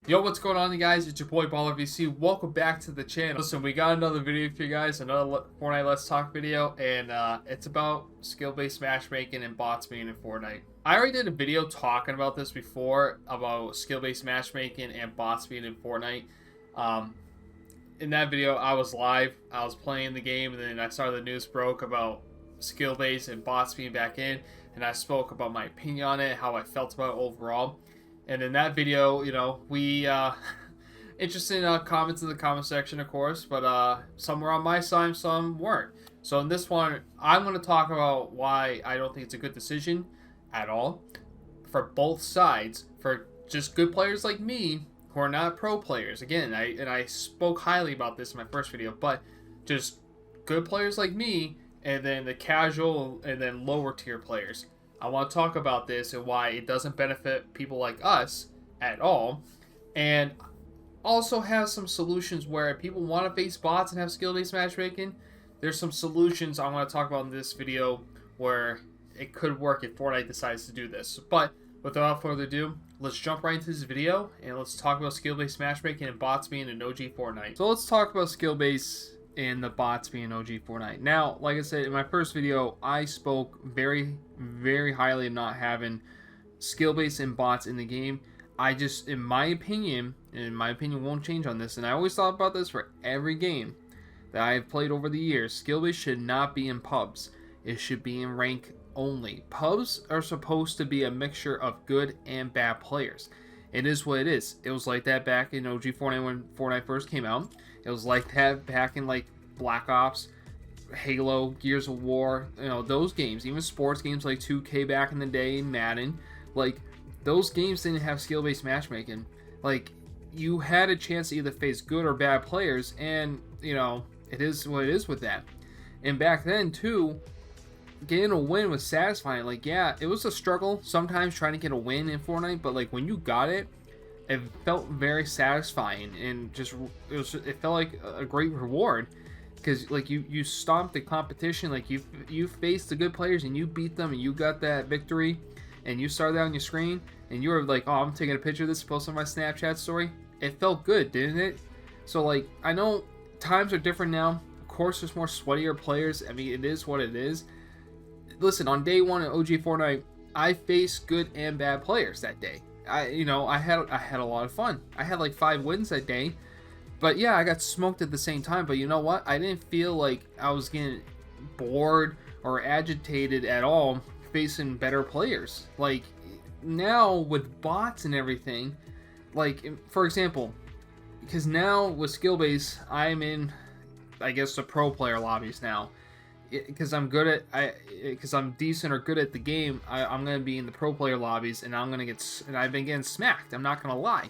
Yo, what's going on, you guys? It's your boy Baller VC. Welcome back to the channel. Listen, we got another video for you guys, another Fortnite Let's Talk video, and it's about skill-based matchmaking and bots being in Fortnite. I already did a video talking about this before, about skill-based matchmaking and bots being in Fortnite. In that video, I was live, I was playing the game, and then I saw the news broke about skill-based and bots being back in, and I spoke about my opinion on it, how I felt about it overall. And in that video, we interesting comments in the comment section, of course, but some were on my side, some weren't. So in this one, I'm going to talk about why I don't think it's a good decision at all for both sides, for just good players like me who are not pro players. Again, I spoke highly about this in my first video, but just good players like me, and then the casual and then lower tier players. I want to talk about this and why it doesn't benefit people like us at all, and also have some solutions where people want to face bots and have skill-based matchmaking. There's some solutions I want to talk about in this video where it could work if Fortnite decides to do this. But without further ado, let's jump right into this video and let's talk about skill-based matchmaking and bots being in OG Fortnite. So let's talk about skill-based and the bots being OG Fortnite. Now, like I said in my first video, I spoke very highly of not having skill-based and bots in the game. I just, in my opinion won't change on this, and I always thought about this for every game that I've played over the years, skill-based should not be in pubs. It should be in rank only. Pubs are supposed to be a mixture of good and bad players. It is what it is. It was like that back in OG Fortnite when Fortnite first came out. It was like that back in like Black Ops, Halo, Gears of War, those games. Even sports games like 2K back in the day, Madden. Like, those games didn't have skill-based matchmaking. Like, you had a chance to either face good or bad players, and, it is what it is with that. And back then, too, getting a win was satisfying. Like, yeah, it was a struggle sometimes trying to get a win in Fortnite, but like when you got it, it felt very satisfying, and it felt like a great reward, because like you stomped the competition. Like you faced the good players and you beat them and you got that victory, and you started that on your screen and you were like, oh, I'm taking a picture of this to post on my Snapchat story. It felt good, didn't it? So like, I know times are different now. Of course, there's more sweatier players. I mean, it is what it is. Listen, on day one at OG Fortnite, I faced good and bad players that day. I had a lot of fun. I had like 5 wins that day. But yeah, I got smoked at the same time. But you know what? I didn't feel like I was getting bored or agitated at all facing better players. Like, now with bots and everything, like, for example, because now with skill base, I'm in, I guess, the pro player lobbies now. Because I'm decent or good at the game, I'm gonna be in the pro player lobbies, and I've been getting smacked. I'm not gonna lie,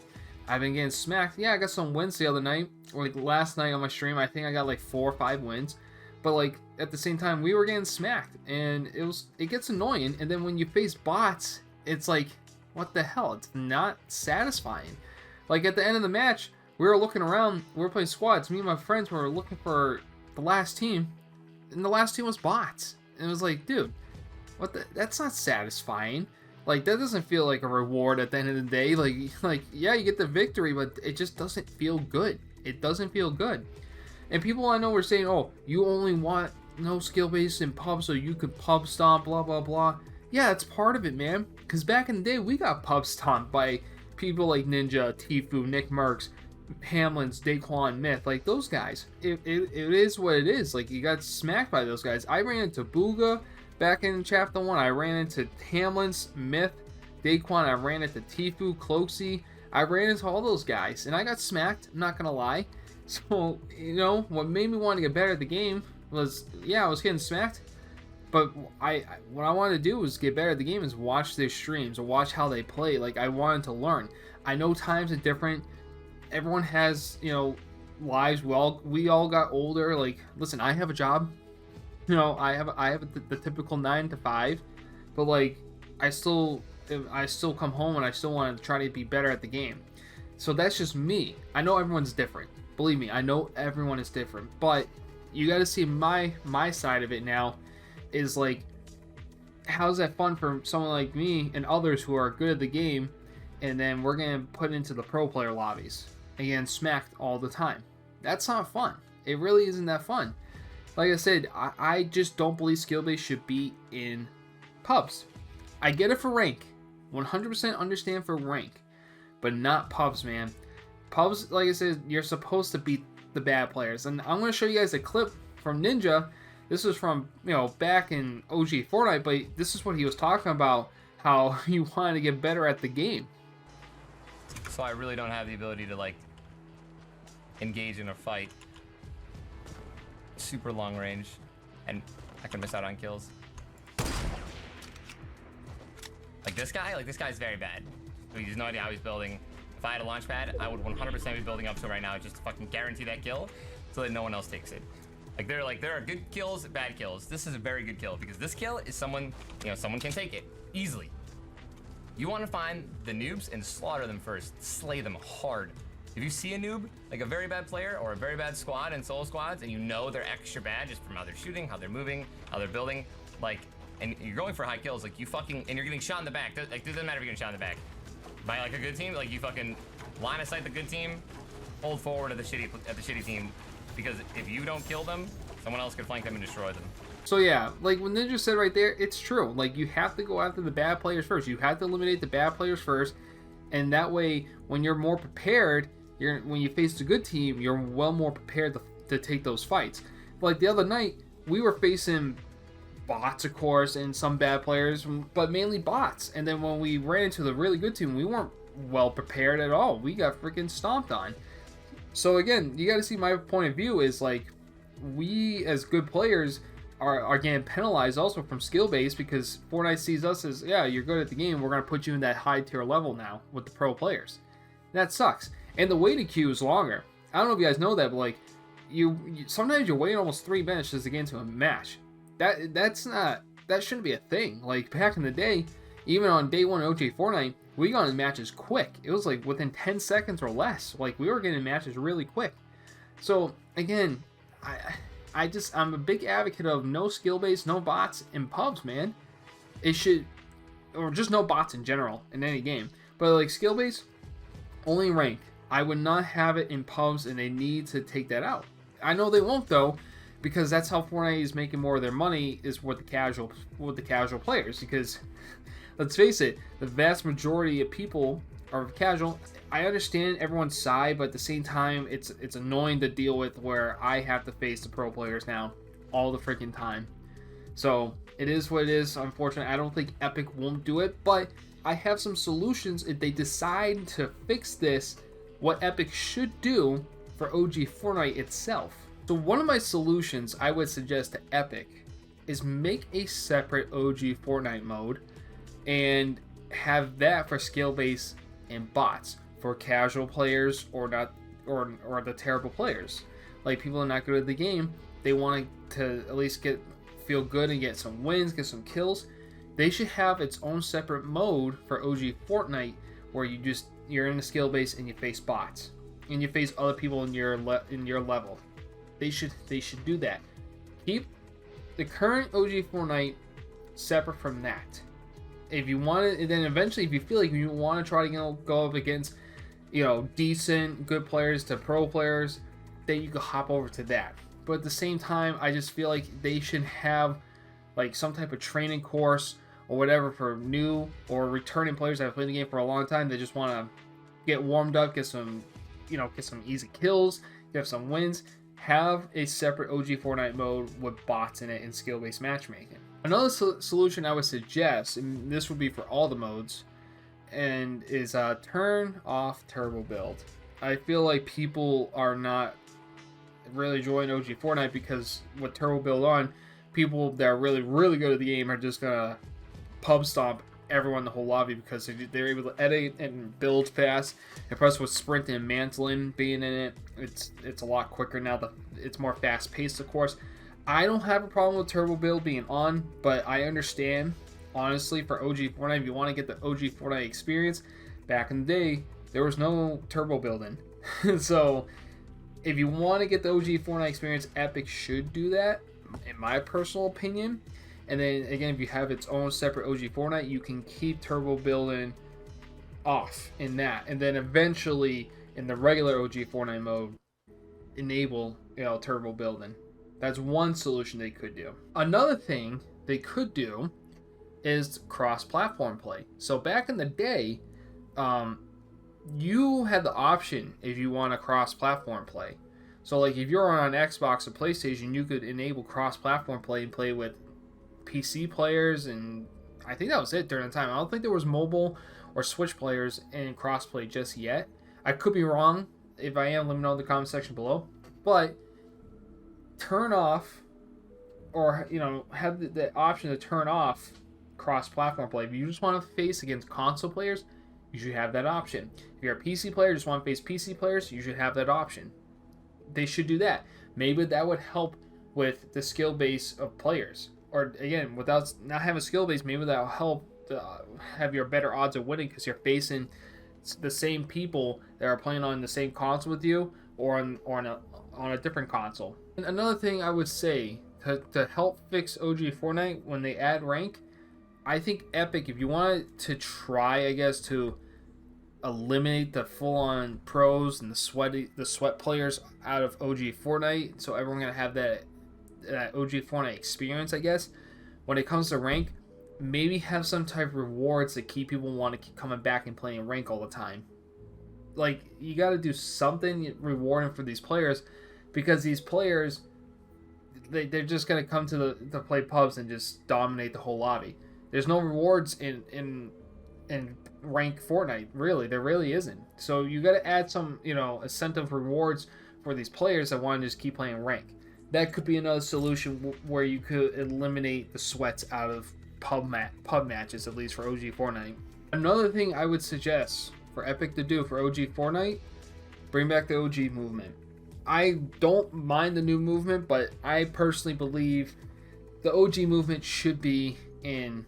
I've been getting smacked. Yeah, I got some wins the other night, or like last night on my stream. I think I got like 4 or 5 wins, but like at the same time, we were getting smacked, and it gets annoying. And then when you face bots, it's like, what the hell? It's not satisfying. Like at the end of the match, we were looking around. We were playing squads. Me and my friends were looking for the last team. And the last team was bots. And it was like, dude, that's not satisfying. Like, that doesn't feel like a reward at the end of the day. Like yeah, you get the victory, but it just doesn't feel good. It doesn't feel good. And people I know were saying, oh, you only want no skill base in pub so you could pub stomp, blah, blah, blah. Yeah, it's part of it, man. Because back in the day, we got pub stomped by people like Ninja, Tfue, Nick Merckx, Hamlin's, Daquan, Myth, like those guys. It is what it is. Like, you got smacked by those guys. I ran into Booga back in chapter 1. I ran into Hamlin's, Myth, Daquan. I ran into Tfue, Cloaksy. I ran into all those guys, and I got smacked. I'm not gonna lie. So what made me want to get better at the game was, yeah, I was getting smacked, but what I wanted to do was get better at the game, is watch their streams or watch how they play. Like, I wanted to learn. I know times are different. Everyone has, lives. We all got older. Like, listen, I have a job. I have the typical 9 to 5, but like, I still come home and I still want to try to be better at the game. So that's just me. I know everyone's different. Believe me, I know everyone is different. But you got to see my side of it now. Is like, how's that fun for someone like me and others who are good at the game, and then we're gonna put into the pro player lobbies and get smacked all the time. That's not fun. It really isn't that fun. Like I said, I just don't believe skill base should be in pubs. I get it for rank, 100% understand for rank, but not pubs, man. Pubs, like I said, you're supposed to beat the bad players. And I'm going to show you guys a clip from Ninja. This was from, back in OG Fortnite, but this is what he was talking about, how he wanted to get better at the game. So I really don't have the ability to, like, engage in a fight super long range, and I can miss out on kills. Like this guy's very bad. He has no idea how he's building. If I had a launch pad, I would 100% be building up to it right now just to fucking guarantee that kill so that no one else takes it. Like there are good kills, bad kills. This is a very good kill because this kill is someone can take it easily. You want to find the noobs and slaughter them first. Slay them hard. If you see a noob, like a very bad player or a very bad squad in solo squads, and you know they're extra bad just from how they're shooting, how they're moving, how they're building, like, and you're going for high kills, like you fucking, and you're getting shot in the back. Like, it doesn't matter if you're getting shot in the back. By like a good team, like you fucking line of sight the good team, hold forward at the shitty team, because if you don't kill them, someone else could flank them and destroy them. So yeah, like what Ninja said right there, it's true. Like you have to go after the bad players first. You have to eliminate the bad players first, and that way, when you're more prepared, when you face the good team, you're well more prepared to take those fights. Like the other night, we were facing bots, of course, and some bad players, but mainly bots. And then when we ran into the really good team, we weren't well prepared at all. We got freaking stomped on. So again, you got to see my point of view is like, we as good players are getting penalized also from skill base, because Fortnite sees us as, yeah, you're good at the game, we're going to put you in that high tier level now with the pro players. That sucks. And the waiting queue is longer. I don't know if you guys know that, but like, you sometimes you're waiting almost 3 minutes just to get into a match. That shouldn't be a thing. Like back in the day, even on day 1 of OG Fortnite, we got in matches quick. It was like within 10 seconds or less. Like we were getting matches really quick. So again, I'm a big advocate of no skill base, no bots in pubs, man. It should, or just no bots in general in any game. But like skill base, only rank. I would not have it in pubs, and they need to take that out. I know they won't though, because that's how Fortnite is making more of their money, is with the casual players. Because let's face it, the vast majority of people are casual. I understand everyone's side, but at the same time, it's annoying to deal with where I have to face the pro players now all the freaking time. So it is what it is. Unfortunately, I don't think Epic won't do it, but I have some solutions if they decide to fix this. What Epic should do for OG Fortnite itself. So one of my solutions I would suggest to Epic is make a separate OG Fortnite mode and have that for skill base and bots for casual players or the terrible players. Like people are not good at the game, they want to at least feel good and get some wins, get some kills. They should have its own separate mode for OG Fortnite where you're in the skill base and you face bots and you face other people in your level. They should do that. Keep the current OG Fortnite separate from that. If you want it, and then eventually if you feel like you want to try to go up against decent good players to pro players, then you can hop over to that. But at the same time, I just feel like they should have like some type of training course or whatever for new or returning players that have played the game for a long time. They just want to get warmed up, get some easy kills, get some wins. Have a separate OG Fortnite mode with bots in it and skill-based matchmaking. Another solution I would suggest, and this would be for all the modes, and is turn off turbo build. I feel like people are not really enjoying OG Fortnite because with turbo build on, people that are really, really good at the game are just gonna pub stomp everyone in the whole lobby because they're able to edit and build fast. And plus with sprint and mantling being in it, it's a lot quicker now. It's more fast paced, of course. I don't have a problem with turbo build being on, but I understand, honestly, for OG Fortnite, if you want to get the OG Fortnite experience, back in the day, there was no turbo building. So if you want to get the OG Fortnite experience, Epic should do that, in my personal opinion. And then again, if you have its own separate OG Fortnite, you can keep turbo building off in that, and then eventually in the regular OG Fortnite mode enable turbo building. That's one solution they could do. Another thing they could do is cross-platform play. So back in the day, you had the option if you want to cross-platform play. So like if you're on Xbox or PlayStation, you could enable cross-platform play and play with PC players, and I think that was it during the time. I don't think there was mobile or Switch players in crossplay just yet. I could be wrong. If I am, let me know in the comment section below. But turn off, or have the option to turn off cross-platform play. If you just want to face against console players, you should have that option. If you're a PC player, just want to face PC players, you should have that option. They should do that. Maybe that would help with the skill base of players. Or again, without not having a skill base, maybe that will help have your better odds of winning because you're facing the same people that are playing on the same console with you, or on a different console. And another thing I would say to help fix OG Fortnite when they add rank, I think Epic, if you wanted to try, I guess, to eliminate the full-on pros and the sweat players out of OG Fortnite, so everyone gonna have that OG Fortnite experience, I guess. When it comes to rank, maybe have some type of rewards to keep people want to keep coming back and playing rank all the time. Like, you got to do something rewarding for these players, because these players, they're just gonna come to play pubs and just dominate the whole lobby. There's no rewards in rank Fortnite, really. There really isn't. So you got to add some incentive rewards for these players that want to just keep playing rank. That could be another solution where you could eliminate the sweats out of pub matches, at least for OG Fortnite. Another thing I would suggest for Epic to do for OG Fortnite, bring back the OG movement. I don't mind the new movement, but I personally believe the OG movement should be in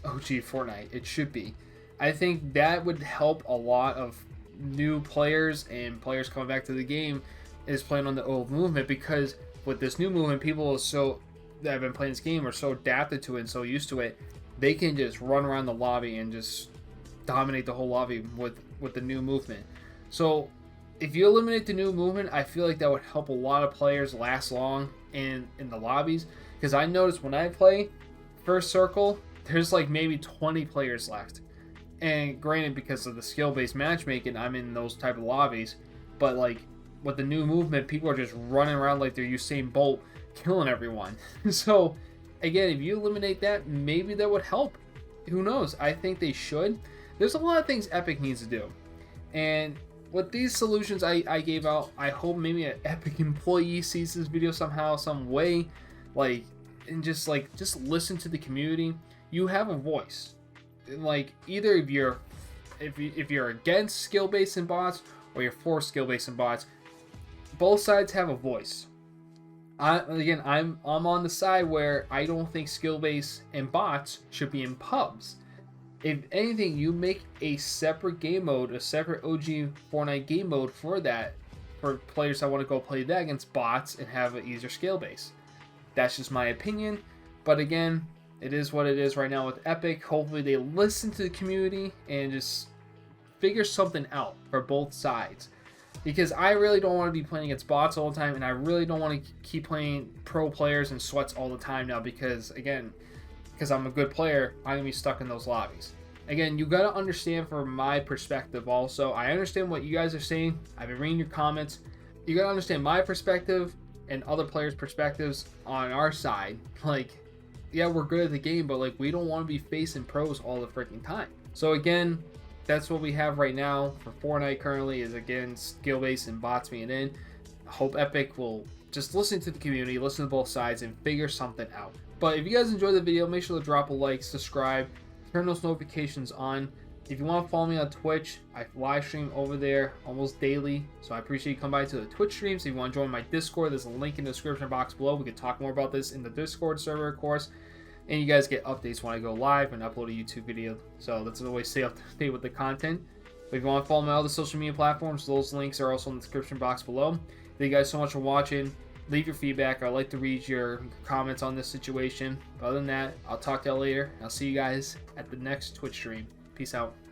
OG Fortnite. It should be. I think that would help a lot of new players and players coming back to the game is playing on the old movement, because with this new movement, people that have been playing this game are so adapted to it and so used to it, they can just run around the lobby and just dominate the whole lobby with the new movement. So if you eliminate the new movement, I feel like that would help a lot of players last long in the lobbies, because I noticed when I play First Circle, there's like maybe 20 players left. And granted, because of the skill-based matchmaking, I'm in those type of lobbies. But like with the new movement, people are just running around like they're Usain Bolt, killing everyone. So again, if you eliminate that, maybe that would help. Who knows? I think they should. There's a lot of things Epic needs to do. And with these solutions I gave out, I hope maybe an Epic employee sees this video somehow, some way, like, and just listen to the community. You have a voice. Like, either if you're against skill-based and bots, or you're for skill-based and bots, both sides have a voice. I'm on the side where I don't think skill-based and bots should be in pubs. If anything, you make a separate game mode, a separate OG Fortnite game mode for that, for players that want to go play that against bots and have an easier skill base. That's just my opinion. But again, it is what it is right now with Epic. Hopefully they listen to the community and just figure something out for both sides. Because I really don't want to be playing against bots all the time, and I really don't want to keep playing pro players and sweats all the time now, because again, because I'm a good player, I'm going to be stuck in those lobbies. Again, you got to understand from my perspective also. I understand what you guys are saying. I've been reading your comments. You got to understand my perspective and other players' perspectives on our side. Like, yeah, we're good at the game, but like, we don't want to be facing pros all the freaking time. So again, that's what we have right now for Fortnite currently, is again skill-based and bots being in. I hope Epic will just listen to the community, listen to both sides, and figure something out. But if you guys enjoyed the video, make sure to drop a like, subscribe, turn those notifications on. If you want to follow me on Twitch, I live stream over there almost daily, so I appreciate you coming by to the Twitch streams. If you want to join my Discord, there's a link in the description box below. We can talk more about this in the Discord server, of course. And you guys get updates when I go live and upload a YouTube video. So that's always stay up to date with the content. But if you want to follow my other social media platforms, those links are also in the description box below. Thank you guys so much for watching. Leave your feedback. I'd like to read your comments on this situation. But other than that, I'll talk to y'all later. I'll see you guys at the next Twitch stream. Peace out.